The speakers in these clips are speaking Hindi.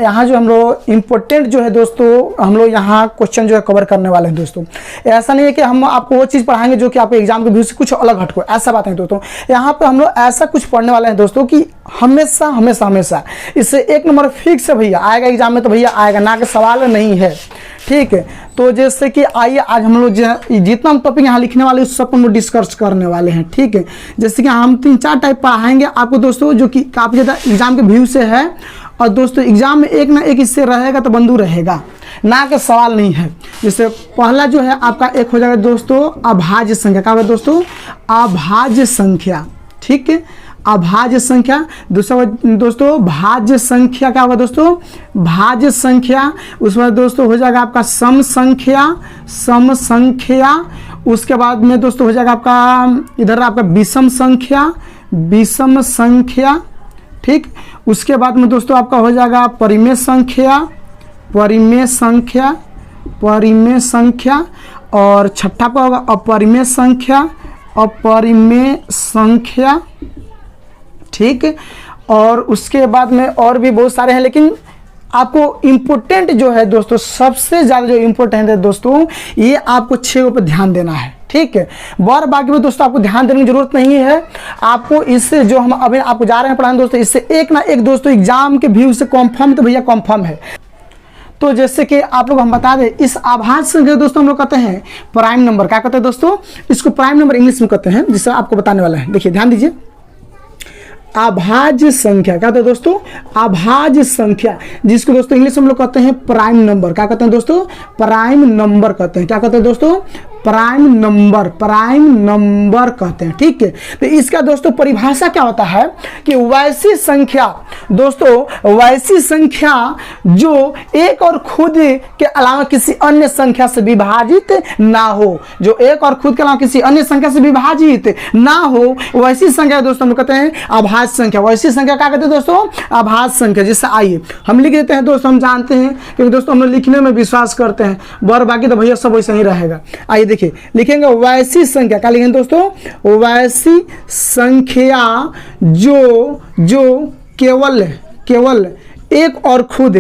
यहाँ जो हम लोग इम्पोर्टेंट जो है दोस्तों हम लोग यहाँ क्वेश्चन जो है कवर करने वाले हैं दोस्तों। ऐसा नहीं है कि हम आपको वो चीज़ पढ़ाएंगे जो कि आपके एग्जाम के व्यू से कुछ अलग हटको, ऐसा बात नहीं दोस्तों। यहाँ पे हम लोग ऐसा कुछ पढ़ने वाले हैं दोस्तों कि हमेशा हमेशा हमेशा इससे एक नंबर फिक्स है भैया, आएगा एग्जाम में तो भैया आएगा, ना कि सवाल नहीं है, ठीक है। तो जैसे कि आइए आज हम लोग जितना हम टॉपिक यहाँ लिखने वाले उस सब हम लोग डिस्कस करने वाले हैं, ठीक है। जैसे कि हम 3-4 टाइप पढ़ाएंगे आपको दोस्तों जो कि काफ़ी ज़्यादा एग्जाम के व्यू से है, और दोस्तों एग्जाम में एक ना एक इससे रहेगा तो बंधु रहेगा, ना कि सवाल नहीं है। जैसे पहला जो है आपका एक हो जाएगा दोस्तों अभाज्य संख्या। क्या होगा दोस्तों? अभाज्य संख्या, ठीक है, अभाज्य संख्या। दूसरा दोस्तों भाज्य संख्या। क्या होगा दोस्तों? भाज्य संख्या। उसमें दोस्तों हो जाएगा आपका सम संख्या, सम संख्या। उसके बाद में दोस्तों हो जाएगा आपका इधर आपका विषम संख्या, विषम संख्या, ठीक। उसके बाद में दोस्तों आपका हो जाएगा परिमेय संख्या, परिमेय संख्या, परिमेय संख्या। और छठा का होगा अपरिमेय संख्या, अपरिमेय संख्या, ठीक। और उसके बाद में और भी बहुत सारे हैं, लेकिन आपको इम्पोर्टेंट जो है दोस्तों, सबसे ज़्यादा जो इम्पोर्टेंट है दोस्तों, ये आपको 6 पर ध्यान देना है, ठीक है। और बाकी में दोस्तों आपको ध्यान देने की जरूरत नहीं है। आपको इससे जो हम अभी आपको जा रहे हैं पढ़ाने दोस्तों, इससे एक ना एक दोस्तों एग्जाम के व्यू से कॉन्फर्म तो भैया कॉन्फर्म है। तो जैसे कि आप लोग हम बता दें, इस आभाज्य संख्या दोस्तों हम लोग कहते हैं प्राइम नंबर। क्या कहते हैं दोस्तों? इसको प्राइम नंबर इंग्लिश में कहते हैं, जिससे आपको बताने वाला है। देखिए ध्यान दीजिए, अभाज्य संख्या। क्या कहते हैं दोस्तों? अभाज्य संख्या, जिसको दोस्तों इंग्लिश में हम लोग कहते हैं प्राइम नंबर। क्या कहते हैं दोस्तों? प्राइम नंबर कहते हैं। क्या कहते हैं दोस्तों? प्राइम नंबर, प्राइम नंबर कहते हैं, ठीक है। तो इसका दोस्तों परिभाषा क्या होता है कि वैसी संख्या दोस्तों, वैसी संख्या जो एक और खुद के अलावा किसी अन्य संख्या से विभाजित ना हो, जो एक और खुद के अलावा किसी अन्य संख्या से विभाजित ना हो, वैसी संख्या दोस्तों हम कहते हैं अभाज्य संख्या। वैसी संख्या क्या कहते हैं दोस्तों? अभाज्य संख्या। जिससे आइए हम लिख देते हैं दोस्तों, हम जानते हैं क्योंकि दोस्तों हम लोग लिखने में विश्वास करते हैं, बर बाकी तो भैया सब वैसा ही रहेगा। आइए देखिए लिखेंगे वैसी संख्या। क्या लिखेंगे दोस्तों? वैसी संख्या जो केवल एक और खुद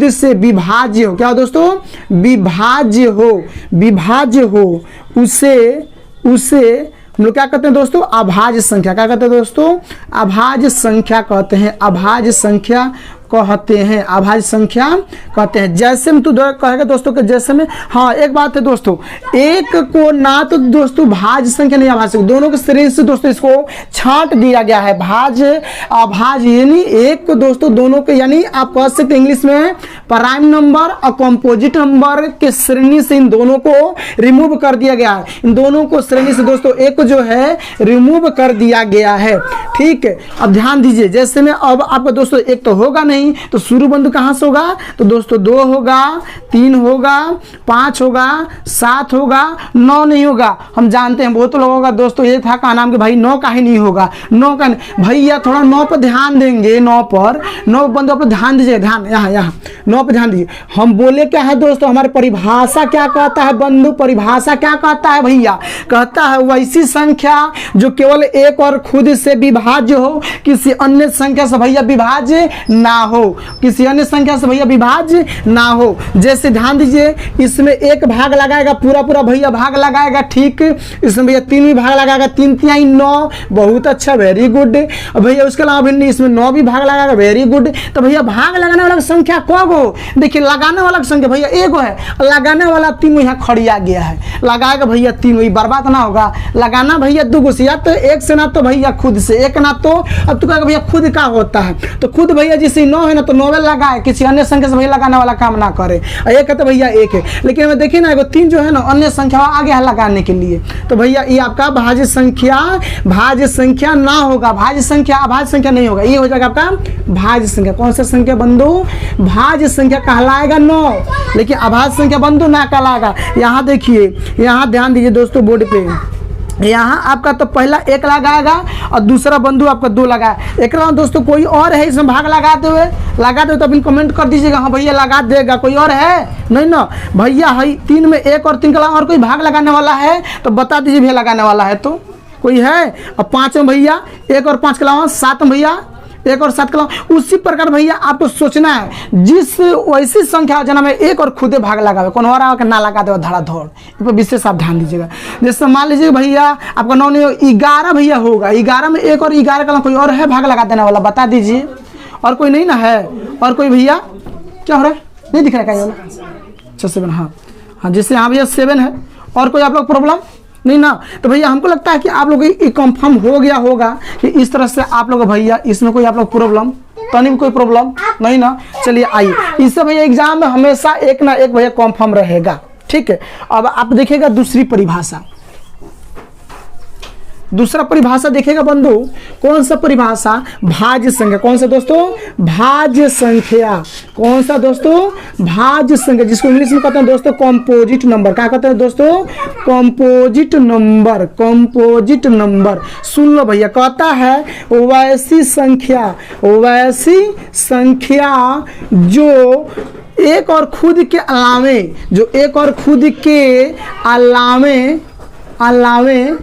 से विभाज्य हो। क्या हो दोस्तों? विभाज्य हो उसे हम लोग क्या कहते हैं दोस्तों? अभाज्य संख्या। क्या कहते हैं दोस्तों? अभाज्य संख्या कहते हैं, अभाज्य संख्या कहते हैं, अभाज्य संख्या कहते हैं। जैसे में तू कहेगा दोस्तों कि जैसे में, हाँ एक बात है दोस्तों, एक को ना तो दोस्तों भाज्य संख्या नहीं अभाज्य संख्या, दोनों के श्रेणी से दोस्तों इसको छांट दिया गया है। भाज्य अभाज्य यानी एक को दोस्तों दोनों के, यानी आप कह सकते हैं इंग्लिश में प्राइम नंबर और कंपोजिट नंबर के श्रेणी से इन दोनों को रिमूव कर दिया गया है। इन दोनों को श्रेणी से दोस्तों एक जो है रिमूव कर दिया गया है, ठीक है। अब ध्यान दीजिए, जैसे में अब आपका दोस्तों एक तो होगा नहीं, तो शुरू बिंदु कहां से होगा? तो दोस्तों 2 होगा, 3 होगा, 5 होगा, 7 होगा, 9 नहीं होगा। हम जानते हैं बहुत लोगों का दोस्तों ये था का नाम कि भाई 9 का ही नहीं होगा, 9 का नहीं। भैया थोड़ा 9 पर ध्यान देंगे, 9 बंदों पर ध्यान दीजिए, ध्यान यहाँ 9 पर ध्यान दीजिए। हम बोले क्या है दोस्तों, हमारी परिभाषा क्या कहता है बंधु? परिभाषा क्या कहता है भैया? कहता है वैसी संख्या जो केवल एक और खुद से विभाज्य हो, किसी अन्य संख्या से भैया विभाज्य ना हो, किसी अन्य संख्या से भैया विभाज्य ना हो। जैसे ध्यान दीजिए, इसमें एक भाग लगाएगा, पूरा भैया भाग लगाएगा, ठीक। इसमें भैया 3 भी भाग लगाएगा, 3 3 9, बहुत अच्छा, वेरी गुड। भैया उसके अलावा भी इसमें 9 भी भाग लगाएगा, वेरी गुड। तो भैया भाग लगाने वाला संख्या कौन हो? देखिए लगाने वाला संख्या भैया एक है, लगाने वाला 3 यहाँ खड़िया गया है, लगाएगा भैया 3, वही बर्बाद ना होगा। लगाना भैया 2 से, या तो एक से ना तो भैया खुद से, एक ना तो अब तो कहेगा भैया खुद का होता है, तो खुद भैया जिसे 9 है ना तो 9 लगाए, किसी अन्य संख्या से भैया लगाने वाला काम ना करे। एक है तो भैया एक है, लेकिन हमें देखिए ना 3 जो है ना अन्य संख्या आगे है लगाने के लिए, तो भैया ये आपका भाज्य संख्या ना होगा, भाज्य संख्या अभाज्य संख्या नहीं होगा, ये हो जाएगा आपका भाज्य संख्या। कौन सा संख्या बंधु? भाज्य संख्या कहलाएगा 9, लेकिन अभाज्य संख्या बंधु ना कहलाएगा। यहाँ देखिए, यहाँ ध्यान दीजिए दोस्तों बोर्ड पे, यहाँ आपका तो पहला 1 लगाएगा और दूसरा बंधु आपका 2 लगाए। एक दोस्तों कोई और है इसमें भाग लगाते हुए तो अभी कमेंट कर दीजिएगा, हाँ भैया लगा देगा। कोई और है? नहीं ना भैया, है 3 में 1 और 3 के अलावा और कोई भाग लगाने वाला है तो बता दीजिए भैया लगाने वाला है तो। कोई है? अब 5 में भैया 1 और 5 के अलावा 7 में भैया 1 और 7 के अलावा, उसी प्रकार भैया आपको सोचना है जिस वैसी संख्या जना में 1 और खुदे भाग लगावे, कौन हो रहा है ना लगा देगा धड़ाधड़। इस पर विशेष आप ध्यान दीजिएगा। जैसे मान लीजिए भैया आपका 9 नहीं 11 भैया होगा, 11 में 1 और 11 का कोई और है भाग लगा देने वाला, बता दीजिए। और कोई नहीं ना है? और कोई भैया क्या हो रहा है? नहीं दिख रहा है क्या वाला? अच्छा 7, हाँ हाँ, जैसे यहाँ भैया 7 है। और कोई आप लोग प्रॉब्लम नहीं ना? तो भैया हमको लगता है कि आप लोग ये कंफर्म हो गया होगा कि इस तरह से आप लोग भैया इसमें कोई आप लोग प्रॉब्लम तो नहीं, कोई प्रॉब्लम नहीं ना? चलिए आइए, इससे भैया एग्जाम में हमेशा एक ना एक भैया कंफर्म रहेगा। ठीक है, अब आप देखिएगा दूसरी परिभाषा, दूसरा परिभाषा देखिएगा बंधु। कौन सा परिभाषा? भाज्य संख्या। कौन सा दोस्तों? भाज्य संख्या। कौन सा दोस्तों? भाज्य संख्या, जिसको इंग्लिश में कहते हैं दोस्तों कंपोजिट नंबर। क्या कहते हैं दोस्तों? Composite number. कंपोजिट नंबर सुन लो भैया, कहता है वैसी संख्या, वैसी संख्या जो एक और खुद के अलावे, जो एक और खुद के अलावे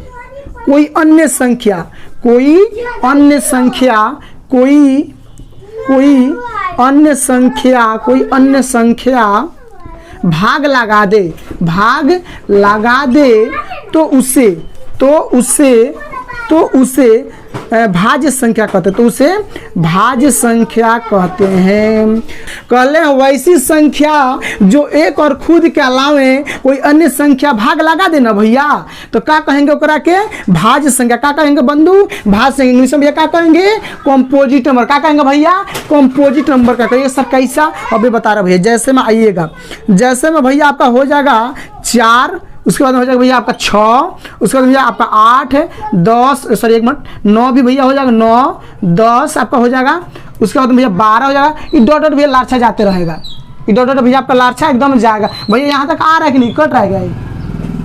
कोई अन्य संख्या, कोई अन्य संख्या, कोई अन्य संख्या भाग लगा दे, भाग लगा दे तो उसे भाज्य संख्या कहते हैं। तो उसे भाज्य संख्या कहते हैं। कहले वैसी संख्या जो एक और खुद के अलावे कोई अन्य संख्या भाग लगा देना भैया, तो क्या कहेंगे ओकरा के? भाज्य संख्या। क्या कहेंगे बंधु? भाज्य संख्या। इंग्लिश में भैया क्या कहेंगे? Composite number. क्या कहेंगे भैया? Composite number. का कहिए सर कैसा? अभी बता रहा भैया। जैसे में आइएगा, जैसे में भैया आपका हो जाएगा 4, उसके बाद हो जाएगा भैया आपका 6, उसके बाद भैया आपका 8, 10, सॉरी 1 मिनट, 9 भी भैया हो जाएगा, 9, 10 आपका हो जाएगा, उसके बाद भैया 12 हो जाएगा। ये डॉट डॉट भैया लारछा जाते रहेगा, ये डॉट डॉट भैया आपका लारछा एकदम जाएगा भैया। यहाँ तक आ रहा है कि नहीं? कट रहेगा ये।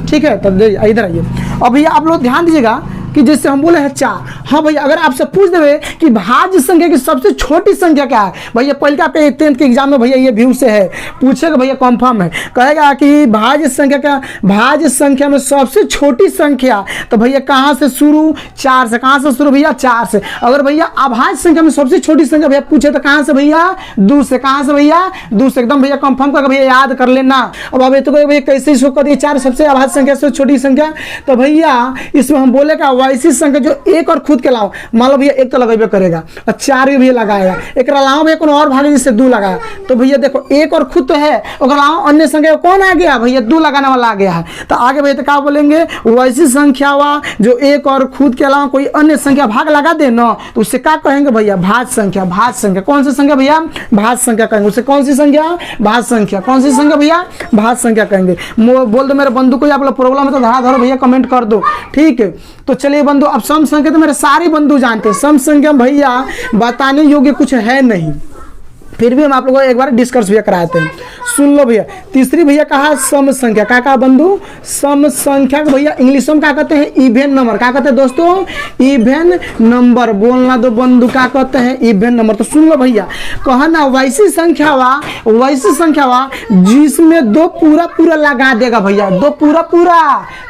ठीक है, तब इधर आइए। अब भैया आप लोग ध्यान दीजिएगा कि जैसे हम बोले हैं 4, हाँ भैया अगर आपसे पूछ देवे कि भाज्य संख्या की सबसे छोटी संख्या क्या है भैया, पहले का आपके 10th के एग्जाम में भैया ये व्यू से है, पूछेगा भैया कंफर्म है, कहेगा कि भाज्य संख्या क्या? भाज्य संख्या में सबसे छोटी संख्या, तो भैया कहाँ से शुरू? 4 से। कहाँ से शुरू भैया? 4 से। अगर भैया अभाज्य संख्या में सबसे छोटी संख्या भैया पूछे तो कहाँ से भैया? 2 से। कहाँ से भैया? 2 से। एकदम भैया कंफर्म करके भैया याद कर लेना। अब अभी तो भैया कैसे इसको कर दिए 4 सबसे अभाज्य संख्या से छोटी संख्या, तो भैया इसमें हम बोलेगा वैसी संख्या जो एक और खुद के अलावा, मान लो भैया 1 तो लगेबे करेगा और 4 भी लगाएगा, एक अलावा भैया कौन और भागे जिससे 2 लगाया, तो भैया देखो 1 और खुद तो है, और अलावा अन्य संख्या कौन आ गया भैया? 2 लगाने वाला आ गया है। तो आगे भैया तो क्या बोलेंगे? वैसी संख्या हुआ जो एक और खुद के अलावा कोई अन्य संख्या भाग लगा दे ना, तो उससे क्या कहेंगे भैया? भाज्य संख्या। भाज्य संख्या। कौन सी संख्या भैया? भाज्य संख्या कहेंगे। उससे कौन सी संख्या? भाज्य संख्या। कौन सी संख्या भैया? भाज्य संख्या कहेंगे। बोल दो मेरे बंधु को, आप लोग प्रॉब्लम है तो धड़ाधड़ भैया कमेंट कर दो। ठीक है, तो चलिए बंधु, अब सम संख्या तो मेरे सारे बंधु जानते हैं, सम संख्या भैया बताने योग्य कुछ है नहीं, फिर भी हम आप लोगों को एक बार डिस्कस भैया कराते हैं। सुन लो भैया, तीसरी भैया कहा सम संख्या। क्या कहा बंधु? सम संख्या को भैया इंग्लिश में क्या कहते हैं? Even number. क्या कहते हैं दोस्तों? Even number. बोलना दो बंधु, क्या कहते हैं? Even number. तो सुन लो भैया, कहना वैसी संख्या वा, वैसी संख्या वा जिसमें 2 पूरा लगा देगा भैया, 2 पूरा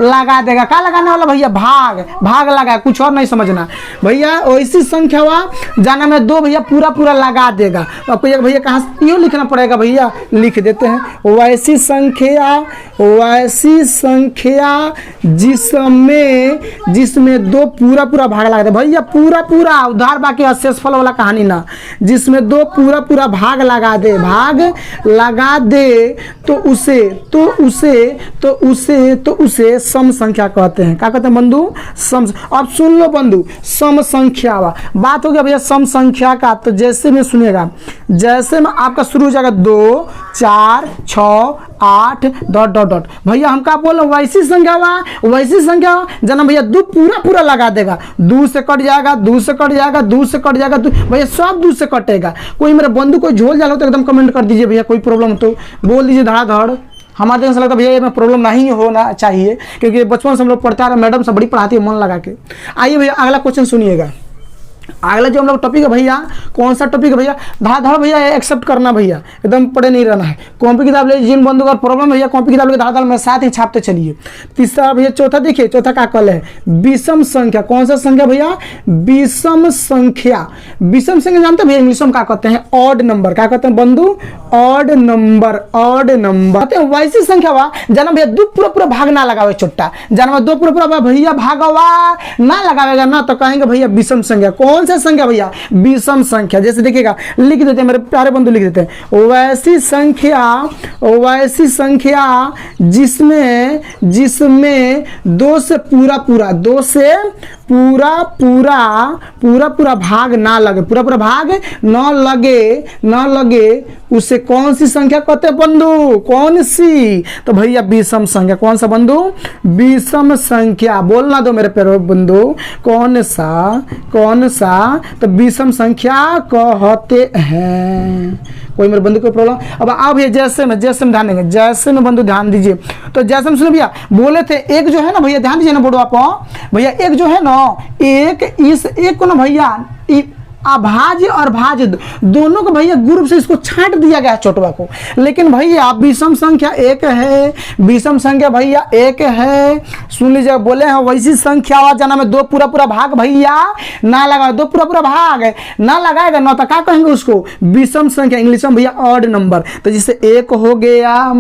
लगा देगा। क्या लगाने वाला भैया? भाग। भाग लगा, कुछ और नहीं समझना भैया। वैसी संख्या वा जाना में 2 भैया पूरा लगा देगा। आपको भैया कहाँ से क्यों लिखना पड़ेगा भैया? लिख देते हैं वैसी संख्या, वैसी संख्या जिसमें 2 पूरा भाग लगा दे भैया, पूरा उधार बाकी अशेषफल वाला कहानी ना, जिसमें 2 पूरा भाग लगा दे, भाग लगा दे तो उसे सम संख्या कहते हैं। क्या कहते हैं बंधु? सम। अब सुन लो बंधु, सम संख्या बात हो गया भैया सम संख्या का। तो जैसे में सुनिएगा, जैसे में आपका शुरू हो जाएगा 2, 4, 6, 8 ... भैया हम क्या बोल रहे हैं? वैसी संख्या वा, वैसी संख्या जना भैया 2 पूरा लगा देगा, 2 से कट जाएगा, 2 से कट जाएगा, 2 से कट जाएगा, भैया सब 2 से कटेगा। कोई मेरे बंधु को झोल जाला तो एकदम कमेंट कर दीजिए भैया, कोई प्रॉब्लम तो बोल दीजिए धड़ाधड़। हमारे देखने से लगता है भैया ये प्रॉब्लम नहीं होना चाहिए, क्योंकि बचपन से हम लोग पढ़ते आ रहे, मैडम सब बड़ी पढ़ाती है मन लगा के। आइए भैया अगला क्वेश्चन सुनिएगा। अगला जो हम लोग टॉपिक है भैया, कौन सा टॉपिक है भैया, धड़ाधड़ भैया एक्सेप्ट करना भैया, एकदम पढ़े नहीं रहना है। कॉपी किताब ले, जिन बंधु का प्रॉब्लम भैया कॉपी किताब लेकर धड़ाधड़ में साथ ही छापते चलिए। तीसरा भैया, चौथा देखिए, चौथा का कल है विषम संख्या। कौन सा संख्या भैया, विषम संख्या। विषम संख्या जानते हैं भैया इंग्लिश में क्या कहते हैं, ऑड नंबर। क्या कहते हैं बंधु, ऑड नंबर, ऑड नंबर कहते हैं। वैसी संख्या वा जाना भैया दो पूरा पूरा भाग ना लगावे छोटा, जाना दो पूरा पूरा भैया भागवा ना लगावेगा ना तो कहेंगे भैया विषम संख्या। कौन सा संख्या भैया, विषम संख्या। जैसे देखिएगा, लिख देते हैं मेरे प्यारे बंधु, लिख देते हैं वैसी संख्या जिसमें दो से पूरा भाग ना लगे, पूरा भाग न लगे उसे कौन सी संख्या कहते हैं बंधु, कौन सी, तो भैया विषम संख्या। कौन सा बंधु, विषम संख्या। बोलना दो मेरे प्यारे बंधु, कौन सा, तो विषम संख्या कहते हैं। कोई मेरे बंधु को प्रॉब्लम। अब आप भैया जैसे में ध्यान देंगे, जैसे में बंधु ध्यान दीजिए। तो जैसे में सुनो भैया, बोले थे एक जो है ना भैया, ध्यान दीजिए ना बोर्ड आप भैया, एक जो है ना, एक को ना भैया अभाज्य और भाज्य दोनों को भैया ग्रुप से इसको छांट दिया गया है छोटवा को। लेकिन भैया विषम संख्या एक है, विषम संख्या भैया एक है। सुन लीजिए, बोले हैं वैसी संख्या जाना में दो पूरा भाग भैया ना लगा, दो पूरा भाग ना लगाएगा ना तो क्या कहेंगे उसको, विषम संख्या। इंग्लिश में भैया ऑड नंबर। तो जैसे 1 हो गया,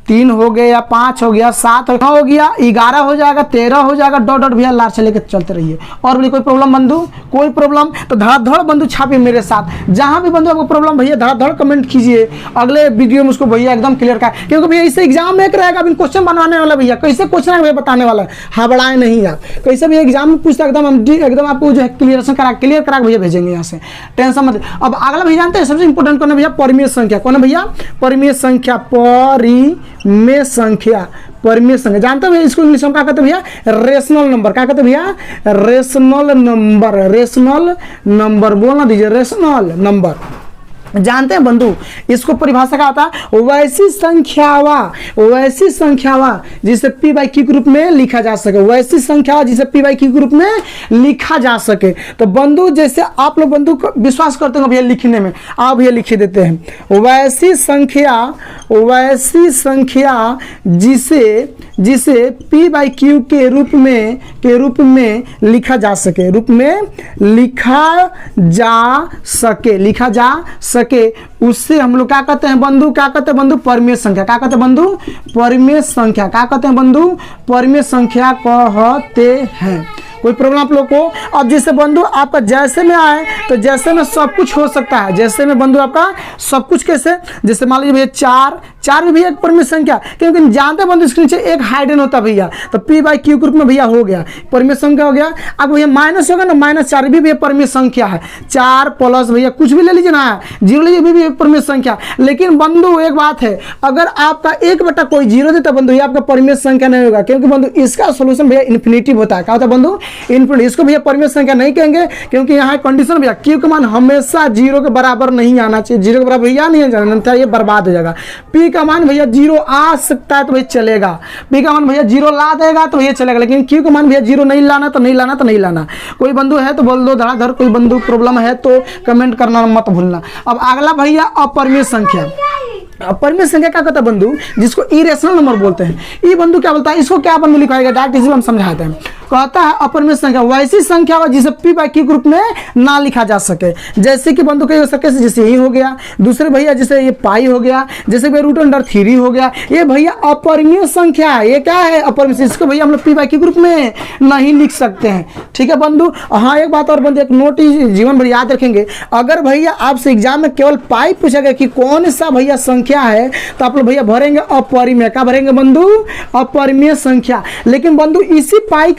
3 हो गया, 5 हो गया, 7 हो गया, 11 हो जाएगा, 13 हो जाएगा, डॉट भैया लार से लेकर चलते रहिए। और बोलिए कोई प्रॉब्लम बंधु, कोई प्रॉब्लम तो धड़ाधड़ बंधु छापिए मेरे साथ। जहां भी बंधु आपको प्रॉब्लम भैया धड़ाधड़ कमेंट कीजिए, अगले वीडियो में उसको भैया एकदम क्लियर कर। क्योंकि भैया इससे एग्जाम में एक रहेगा, अभी क्वेश्चन बनवाने वाला भैया, कैसे क्वेश्चन है भैया बताने वाला, हबड़ाए नहीं आप। कैसे भी एग्जाम में पूछता एकदम आपको जो है क्लियर करा भैया भेजेंगे यहाँ से, टेंशन मत। अब अगला भैया जानते हैं सबसे इंपॉर्टेंट कौन है भैया, परिमेय संख्या। कौन है भैया, परिमेय संख्या। परिमेय संख्या जानते हैं इसको इंग्लिश में क्या कहते हैं भैया, रेशनल नंबर। क्या कहते हैं भैया, रेशनल नंबर। बोलना दीजिए, रेशनल नंबर। जानते हैं बंधु इसको परिभाषा क्या होता है, वैसी संख्यावा जिसे p बाई q के रूप में लिखा जा सके, वैसी संख्या जिसे p बाई q के रूप में लिखा जा सके। तो बंधु जैसे आप लोग बंधु को विश्वास करते हो भैया लिखने में, आप भैया लिख देते हैं वैसी संख्या जिसे p बाई q के रूप में लिखा जा सके, लिखा जा सके उससे हम लोग क्या कहते हैं बंधु, परिमेय संख्या। क्या कहते हैं बंधु, परिमेय संख्या। क्या कहते हैं बंधु, परिमेय संख्या कहते हैं। कोई प्रॉब्लम आप लोग को। अब जैसे बंधु आपका जैसे में आए तो जैसे में सब कुछ हो सकता है, जैसे में बंधु आपका सब कुछ कैसे, जैसे मान लीजिए भैया 4 भी भैया एक परिमेय संख्या, क्योंकि जानते हैं बंधु इसके नीचे एक हाइडन होता है भैया, तो p बाई q ग्रुप में भैया हो गया, परिमेय संख्या हो गया। अब भैया माइनस होगा ना, -4 भी भैया परिमेय संख्या है। 4 प्लस भैया कुछ भी ले लीजिए ना, 0 लीजिए भी एक परिमेय संख्या। लेकिन बंधु एक बात है, अगर आपका 1 कोई 0 देता बंधु ये आपका परिमेय संख्या नहीं होगा, क्योंकि बंधु इसका सोल्यूशन भैया इन्फिनिटिव होता है। क्या होता है बंधु, इन्फिनिटी। इसको भैया परिमेय संख्या नहीं कहेंगे, क्योंकि यहाँ कंडीशन भैया q का मान हमेशा 0 के बराबर नहीं आना चाहिए, 0 के बराबर भैया नहीं आना, ये बर्बाद हो जाएगा। p का मान भैया 0 आ सकता है तो भैया चलेगा, p का मान भैया 0 ला देगा तो भैया चलेगा, लेकिन q का मान भैया 0 नहीं लाना तो नहीं लाना। कोई बंधु है तो बोल दो धड़ाधड़, कोई बंधु प्रॉब्लम है तो कमेंट करना मत भूलना। अब अगला भैया अपरिमेय संख्या। अपरिमेय संख्या क्या कहता है बंधु, जिसको इरेशनल नंबर बोलते हैं। ये बंधु क्या बोलता है, इसको क्या बंधु लिखाएगा डायरेक्ट, इसी हम समझाते हैं। कहता है अपरिमेय संख्या वैसी संख्या हो जिसे p बाई q ग्रुप में ना लिखा जा सके। जैसे कि बंधु कही हो सके, जैसे यही हो गया, दूसरे भैया जैसे ये पाई हो गया, जैसे भैया √3 हो गया, ये भैया अपरिमेय संख्या है। ये क्या है, अपरिमेय। इसको भैया हम लोग p बाई q ग्रुप में नहीं लिख सकते हैं, ठीक है बंधु। हाँ एक बात और बंधु, एक नोट जीवन भर याद रखेंगे, अगर भैया आपसे एग्जाम में केवल पाई पूछेगा कि कौन सा भैया संख्या है, तो आप लोग भैया भरेंगे अपरिमेय। क्या भरेंगे बंधु, अपरिमेय संख्या। लेकिन बंधु इसी पाई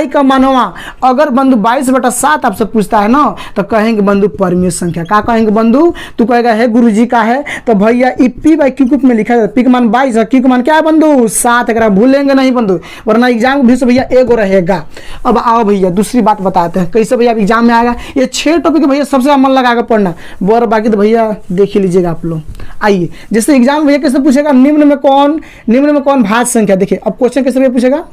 का मानवा अगर बंधु 22/7 आपसे पूछता है ना, तो कहेंगे बंधु परिमेय संख्या। क्या कहेंगे बंधु, तू कहेगा है गुरुजी का है, तो भैया p बाई q ग्रुप में लिखा है, p का मान 22 है, q का मान क्या है बंधु 7। अगर भूलेंगे नहीं बंधु, वरना एग्जाम भी से भैया एगो रहेगा। अब आओ भैया दूसरी बात बताते हैं, कैसे भैया एग्जाम में आएगा। ये 6 टॉपिक भैया सबसे मन लगाकर पढ़ना, और बाकी तो भैया देख ही लीजिएगा आप लोग। आइए जैसे एग्जाम भैया कैसे पूछेगा, निम्न में कौन भाज्य संख्या। देखिए अब क्वेश्चन कैसे भैया पूछेगा,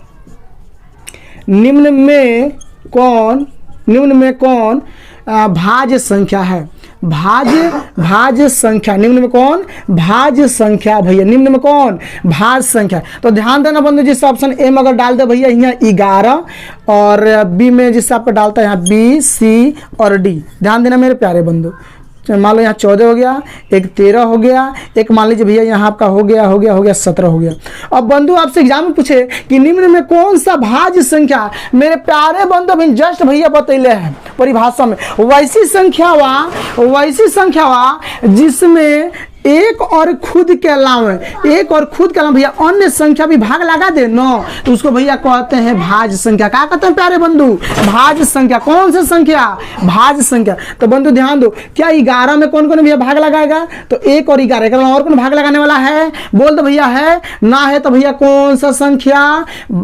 निम्न में कौन निम्न में कौन भाज्य संख्या है? भाज्य संख्या, निम्न में कौन भाज्य संख्या भैया? निम्न में कौन भाज्य संख्या? तो ध्यान देना बंधु, जिससे ऑप्शन ए में अगर डाल दे भैया यहाँ 11 और बी में जिससे आपका डालता है यहाँ बी, सी और डी। ध्यान देना मेरे प्यारे बंधु, मान लो यहाँ 14 हो गया, एक 13 हो गया, एक मान लीजिए भैया यहाँ आपका हो गया 17 हो गया। अब बंधु आपसे एग्जाम में पूछे कि निम्न में कौन सा भाज्य संख्या, मेरे प्यारे बंधु अभी जस्ट भैया बतैले हैं परिभाषा में, वैसी संख्या वा जिसमें एक और खुद के अलावा भैया अन्य संख्या भी भाग लगा दे ना, तो उसको भैया कहते हैं भाज्य संख्या। क्या कहते हैं प्यारे बंधु? भाज्य संख्या। कौन सी संख्या? भाज्य संख्या। तो बंधु ध्यान दो, क्या 11 में कौन कौन भैया भाग लगाएगा? तो 1 और 11 के अलावा और कौन भाग लगाने वाला है? बोल दो भैया, है ना? है तो भैया कौन सा संख्या?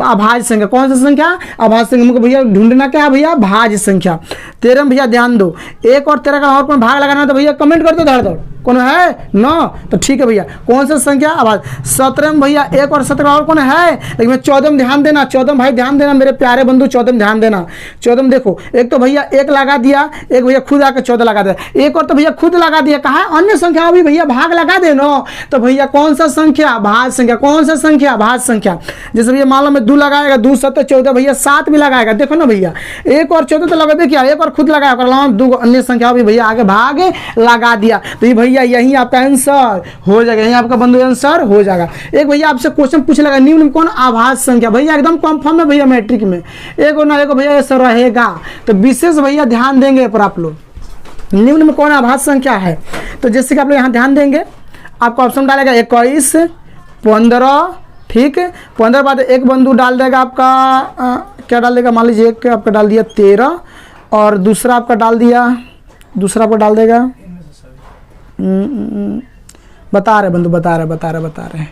अभाज्य संख्या। कौन सा संख्या? अभाज्य संख्या। हमको भैया ढूंढना क्या है भैया? भाज्य संख्या। 13 में भैया ध्यान दो, 1 और 13 का और कौन भाग लगाना? तो भैया कमेंट कर दो धड़ कौन है ना? तो ठीक है भैया, कौन सा संख्या? आवाज। 17 में भैया 1 और 17 और कौन है? लेकिन 14 में ध्यान देना, 14 में भाई ध्यान देना मेरे प्यारे बंधु, 14 में ध्यान देना। 14 में देखो, एक तो भैया 1 लगा दिया, एक भैया खुद आकर 14 लगा दिया, एक और तो भैया खुद लगा दिया। कहा अन्य संख्या भी भैया भाग लगा दे नो, तो भैया कौन सा संख्या? भाज्य संख्या। कौन सा संख्या? भाज्य संख्या। जैसे भैया मान लो मैं 2 लगाएगा, 2 7 14 भैया 7 भी लगाएगा। देखो ना भैया, 1 और 14 तो लगा क्या, 1 और खुद लगाया, 2 अन्य संख्या भी भैया आगे भाग लगा दिया। तो ये भैया यही आपका आंसर हो जाएगा, यही आपका बंधु आंसर हो जाएगा। एक भैया आपसे क्वेश्चन पूछ लगा, निम्न में कौन अभाज्य संख्या? भैया एकदम कंफर्म है भैया, मैट्रिक में एक और ना एक भैया ऐसा रहेगा, तो विशेष भैया ध्यान देंगे पर आप लोग, निम्न में कौन अभाज्य संख्या है? तो जैसे कि आप लोग यहाँ ध्यान देंगे, आपका ऑप्शन डालेगा 21, 15, ठीक है। 15 बाद एक बंधु डाल देगा आपका क्या डाल देगा? मान लीजिए एक आपका डाल दिया 13 और दूसरा आपका डाल देगा बता रहे बंधु, बता रहे,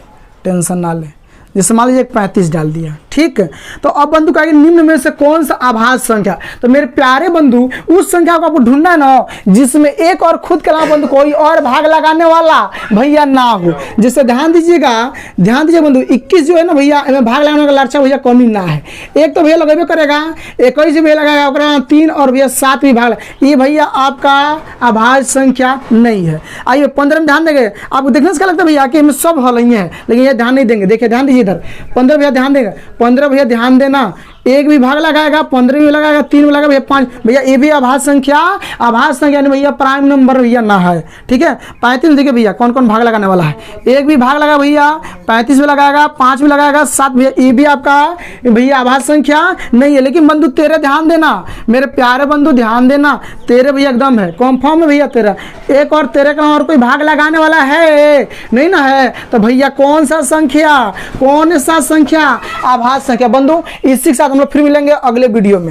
टेंशन ना ले। जैसे मान लीजिए 35 डाल दिया, ठीक है। तो अब बंधु कहेंगे निम्न में से कौन सा अभाज्य संख्या? तो मेरे प्यारे बंधु उस संख्या को आपको ढूंढना है ना जिसमें एक और खुद के अलावा बंधु कोई और भाग लगाने वाला भैया ना हो। जैसे ध्यान दीजिए बंधु, 21 जो है ना भैया, इनमें भाग लगाने का लक्ष्य भैया कमी ना है। एक तो भैया लगेबे करेगा, 21 भी लगाएगा, 3 और भैया 7 भी भाग, ये भैया आपका अभाज्य संख्या नहीं है। आइए 15 में ध्यान देंगे, आपको देखने से क्या लगता है भैया कि इनमें सब हल ही है, लेकिन ये ध्यान नहीं देंगे। देखिए ध्यान दीजिए इधर, 15 भैया ध्यान देगा, 15 भैया ध्यान देना, 1 भी भाग लगाएगा, 15 भी लगाएगा, 3 भी लगाएगा भैया, 5 भैया ये भी अभाज्य संख्या यानी भैया प्राइम नंबर भैया ना है, ठीक है। 35 देखिए भैया कौन कौन भाग लगाने वाला है, 1 भी भाग लगा भैया, 35 भी लगाएगा, 5 भी लगाएगा, 7 भैया, ये भी आपका भैया अभाज्य संख्या नहीं है। लेकिन बंधु 13 ध्यान देना मेरे प्यारे बंधु, ध्यान देना, 13 भैया एकदम है कॉन्फर्म है भैया 13, 1 और 13 का और कोई भाग लगाने वाला है नहीं ना है, तो भैया कौन सा संख्या अभाज्य संख्या। बंधु इसी के साथ हम लोग फिर मिलेंगे अगले वीडियो में।